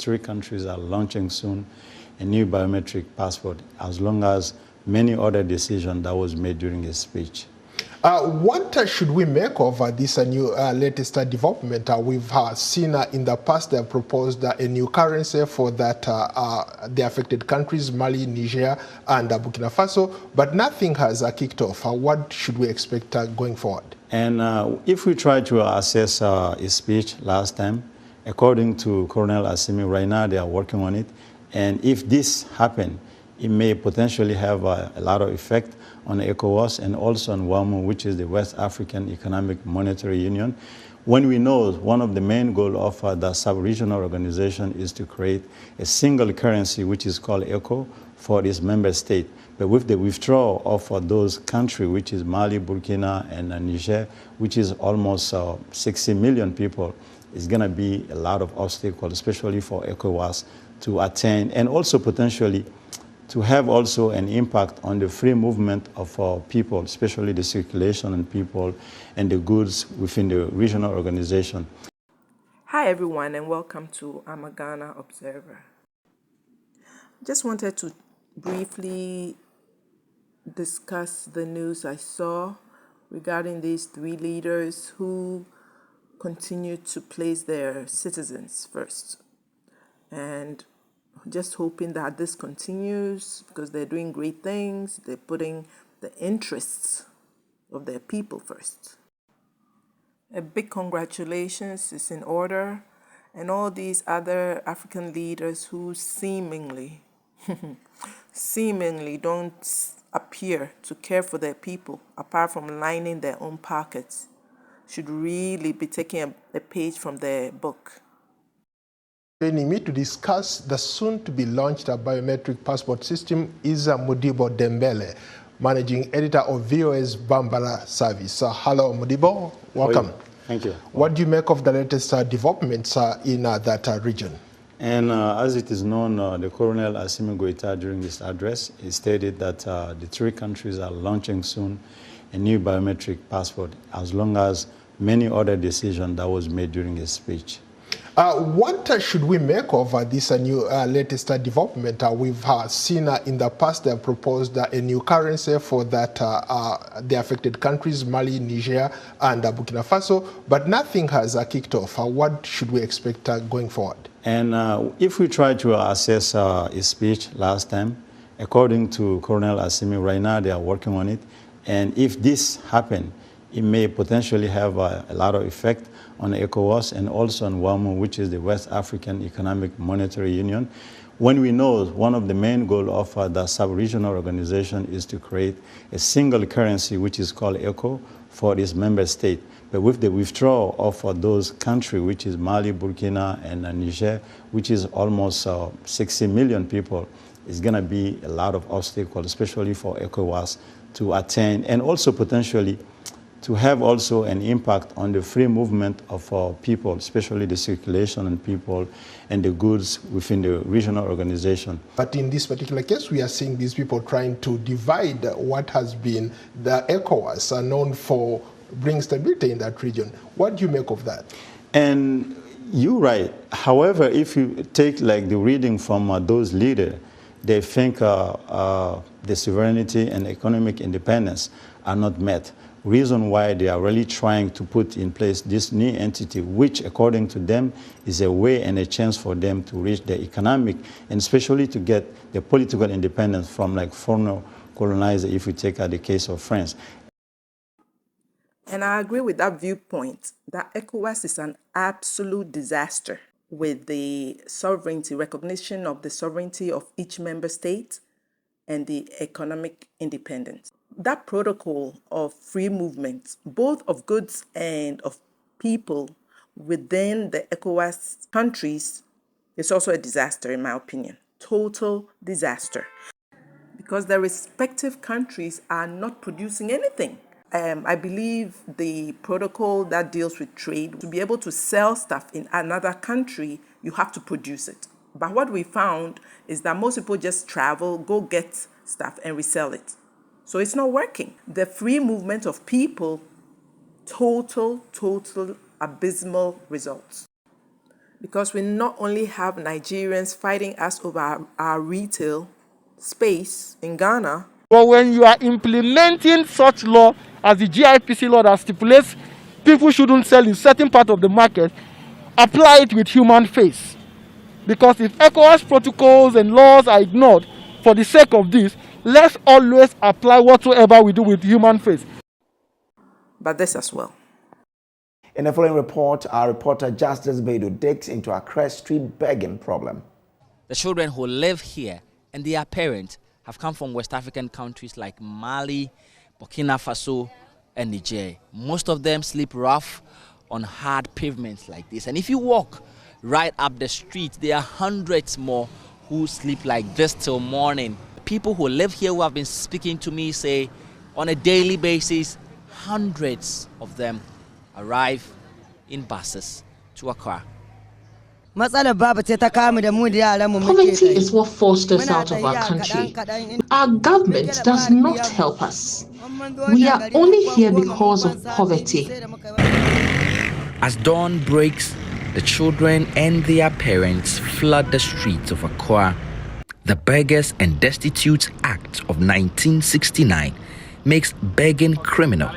three countries are launching soon a new biometric passport, as long as many other decisions that was made during his speech. What should we make of this new latest development? We've seen in the past they have proposed a new currency for that the affected countries, Mali, Niger, and Burkina Faso, but nothing has kicked off. What should we expect going forward? And if we try to assess his speech last time, according to Colonel Assimi, right now they are working on it, and if this happens, it may potentially have a lot of effect on ECOWAS and also on WAMU, which is the West African Economic Monetary Union. When we know one of the main goals of the sub-regional organization is to create a single currency, which is called ECO, for its member state. But with the withdrawal of those countries, which is Mali, Burkina, and Niger, which is almost 60 million people, it's going to be a lot of obstacles, especially for ECOWAS to attain, and also potentially to have also an impact on the free movement of people, especially the circulation and people and the goods within the regional organization. Hi everyone, and welcome to I'm a Ghana Observer. Just wanted to briefly discuss the news I saw regarding these three leaders who continue to place their citizens first. And just hoping that this continues because they're doing great things. They're putting the interests of their people first. A big congratulations is in order, and all these other African leaders who seemingly don't appear to care for their people apart from lining their own pockets should really be taking a page from their book. Joining me to discuss the soon-to-be-launched biometric passport system is Modibo Dembele, Managing Editor of VOA's Bambara service. Hello, Modibo. Welcome. Thank you. What do you make of the latest developments in that region? And as it is known, the Colonel Assimi Goïta, during this address, he stated that the three countries are launching soon a new biometric passport, as long as many other decisions that was made during his speech. What should we make of this new latest development? We've seen in the past they have proposed a new currency for that the affected countries, Mali, Niger, and Burkina Faso, but nothing has kicked off. What should we expect going forward? And if we try to assess his speech last time, according to Colonel Assimi, right now they are working on it, and if this happens, it may potentially have a lot of effect on ECOWAS and also on WAMU, which is the West African Economic Monetary Union. When we know one of the main goals of the sub-regional organization is to create a single currency, which is called ECO, for its member state. But with the withdrawal of those countries, which is Mali, Burkina, and Niger, which is almost 60 million people, it's going to be a lot of obstacles, especially for ECOWAS to attain, and also potentially to have also an impact on the free movement of people, especially the circulation and people and the goods within the regional organization. But in this particular case, we are seeing these people trying to divide what has been the ECOWAS are known for bringing stability in that region. What do you make of that? And you're right. However, if you take like the reading from those leaders, they think the sovereignty and economic independence are not met. Reason why they are really trying to put in place this new entity, which according to them is a way and a chance for them to reach the economic and especially to get the political independence from like foreign colonizer, if we take the case of France. And I agree with that viewpoint that ECOWAS is an absolute disaster with the sovereignty, recognition of the sovereignty of each member state and the economic independence. That protocol of free movement, both of goods and of people within the ECOWAS countries, is also a disaster in my opinion. Total disaster. Because the respective countries are not producing anything. I believe the protocol that deals with trade, to be able to sell stuff in another country, you have to produce it. But what we found is that most people just travel, go get stuff and resell it. So it's not working. The free movement of people, total abysmal results. Because we not only have Nigerians fighting us over our retail space in Ghana, but when you are implementing such law as the GIPC law that stipulates people shouldn't sell in certain part of the market, apply it with human face. Because if ECOWAS protocols and laws are ignored for the sake of this, let's always apply whatsoever we do with human face. but this as well. In the following report, our reporter Justice Beidou digs into Accra street begging problem. The children who live here and their parents have come from West African countries like Mali, Burkina Faso, and Niger. Most of them sleep rough on hard pavements like this. And if you walk right up the street, there are hundreds more who sleep like this till morning. People who live here who have been speaking to me say on a daily basis, hundreds of them arrive in buses to Accra. Poverty is what forced us out of our country. Our government does not help us. We are only here because of poverty. As dawn breaks, the children and their parents flood the streets of Accra. The Beggars and Destitutes Act of 1969 makes begging criminal.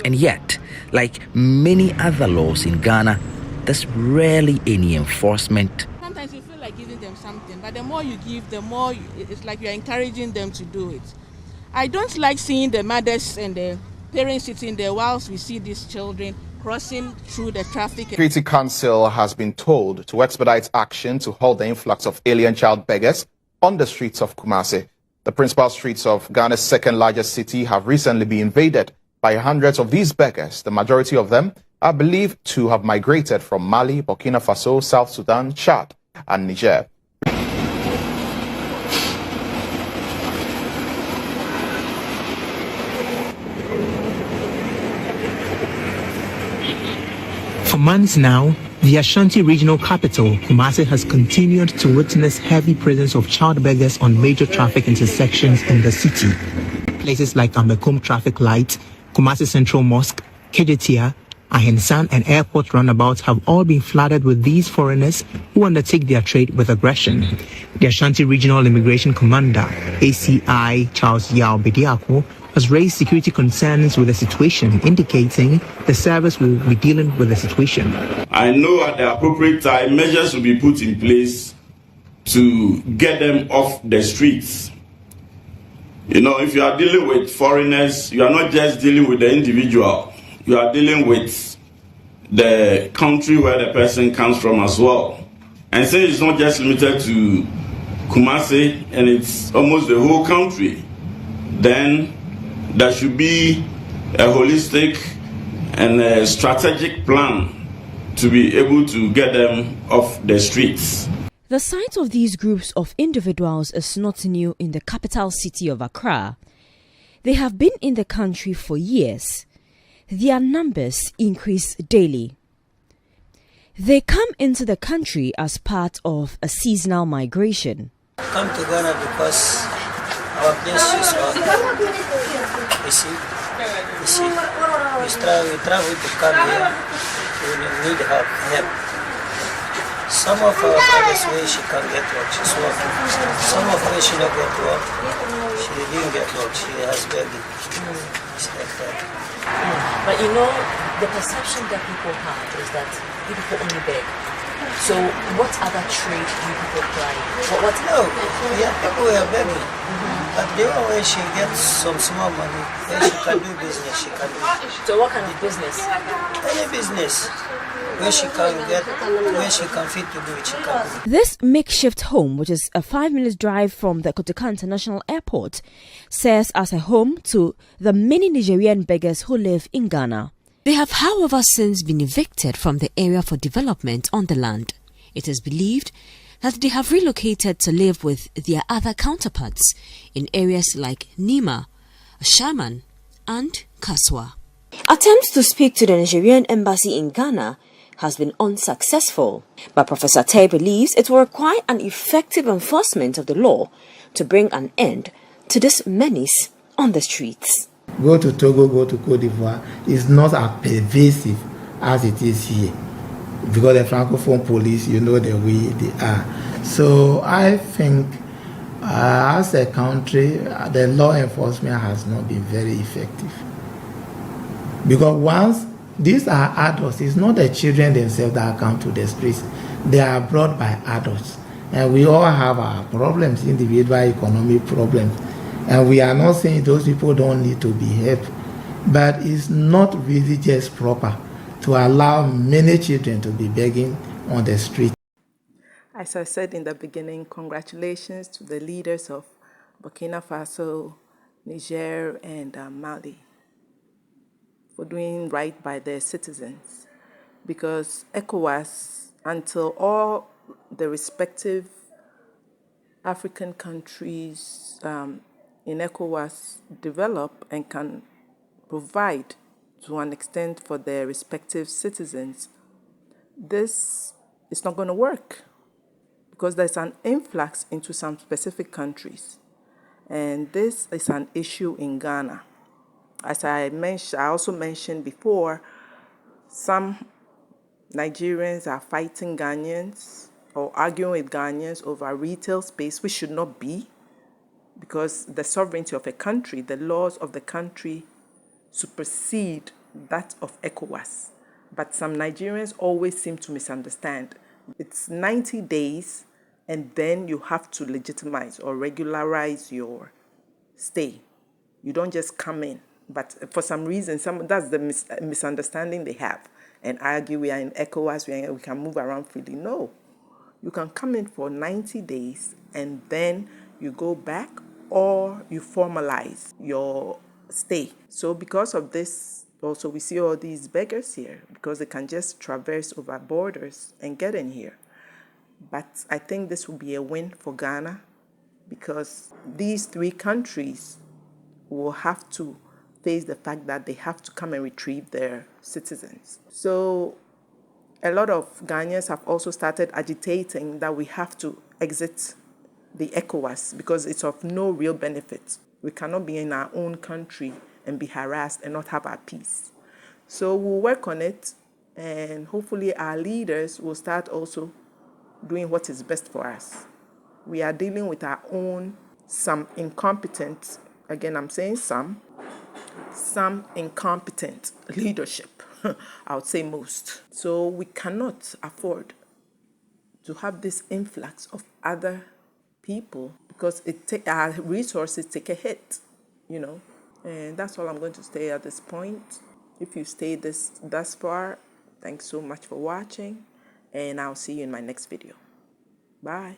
And yet, like many other laws in Ghana, there's rarely any enforcement. Sometimes you feel like giving them something, but the more you give, the more it's like you're encouraging them to do it. I don't like seeing the mothers and the parents sitting there whilst we see these children crossing through the traffic. Security Council has been told to expedite action to halt the influx of alien child beggars on the streets of Kumasi. The principal streets of Ghana's second largest city have recently been invaded by hundreds of these beggars. The majority of them are believed to have migrated from Mali, Burkina Faso, South Sudan, Chad, and Niger. For months now, the Ashanti regional capital, Kumasi, has continued to witness heavy presence of child beggars on major traffic intersections in the city. Places like Amekum Traffic Light, Kumasi Central Mosque, Kejetia, Ahensan and airport roundabouts have all been flooded with these foreigners who undertake their trade with aggression. The Ashanti Regional Immigration Commander, ACI Charles Yao Bediako, has raised security concerns with the situation, indicating the service will be dealing with the situation. I know at the appropriate time, measures will be put in place to get them off the streets. You know, if you are dealing with foreigners, you are not just dealing with the individual. You are dealing with the country where the person comes from as well. And since it's not just limited to Kumasi and it's almost the whole country, then there should be a holistic and a strategic plan to be able to get them off the streets. The sight of these groups of individuals is not new in the capital city of Accra. They have been in the country for years. Their numbers increase daily. They come into the country as part of a seasonal migration. Come to Ghana because our place is on. We travel to come here. We need help. Some of our brothers where she can get work, she's working. Some of her she don't get work. She didn't get work. She has begging. It's like that. But you know, the perception that people have is that you people only beg. So what other trade do you people apply? No, yeah, people are begging. But the one where she gets some small money, then she can do business, she can do. So what kind of business? Any business. Where she can fit to do it, she can do it. This makeshift home, which is a 5-minute drive from the Kotoka International Airport, serves as a home to the many Nigerian beggars who live in Ghana. They have, however, since been evicted from the area for development on the land. It is believed that they have relocated to live with their other counterparts in areas like Nima, Shaman, and Kaswa. Attempts to speak to the Nigerian embassy in Ghana has been unsuccessful, but Professor Tay believes it will require an effective enforcement of the law to bring an end to this menace on the streets. Go to Togo, go to Cote d'Ivoire is not as pervasive as it is here. because the Francophone police, you know the way they are. So I think as a country, the law enforcement has not been very effective. Because once these are adults, it's not the children themselves that come to the streets. They are brought by adults. And we all have our problems, individual economic problems. And we are not saying those people don't need to be helped. But it's not really just proper to allow many children to be begging on the street. As I said in the beginning, congratulations to the leaders of Burkina Faso, Niger, and Mali for doing right by their citizens. Because ECOWAS, until all the respective African countries in ECOWAS develop and can provide to an extent for their respective citizens, this is not going to work because there's an influx into some specific countries. And this is an issue in Ghana. As I also mentioned before, some Nigerians are fighting Ghanaians or arguing with Ghanaians over retail space, which should not be, because the sovereignty of a country, the laws of the country supersede that of ECOWAS. But some Nigerians always seem to misunderstand. It's 90 days, and then you have to legitimize or regularize your stay. You don't just come in. But for some reason, that's the misunderstanding they have, and argue we are in ECOWAS, we can move around freely. No. You can come in for 90 days, and then you go back, or you formalize your stay. So because of this, also we see all these beggars here, because they can just traverse over borders and get in here. But I think this will be a win for Ghana, because these three countries will have to face the fact that they have to come and retrieve their citizens. So a lot of Ghanaians have also started agitating that we have to exit the ECOWAS because it's of no real benefit. We cannot be in our own country and be harassed and not have our peace. So we'll work on it, and hopefully our leaders will start also doing what is best for us. We are dealing with our own, some incompetent, again I'm saying some incompetent leadership, I would say most. So we cannot afford to have this influx of other people, because our resources take a hit, And that's all I'm going to say at this point. If you stayed thus far, thanks so much for watching, and I'll see you in my next video. Bye.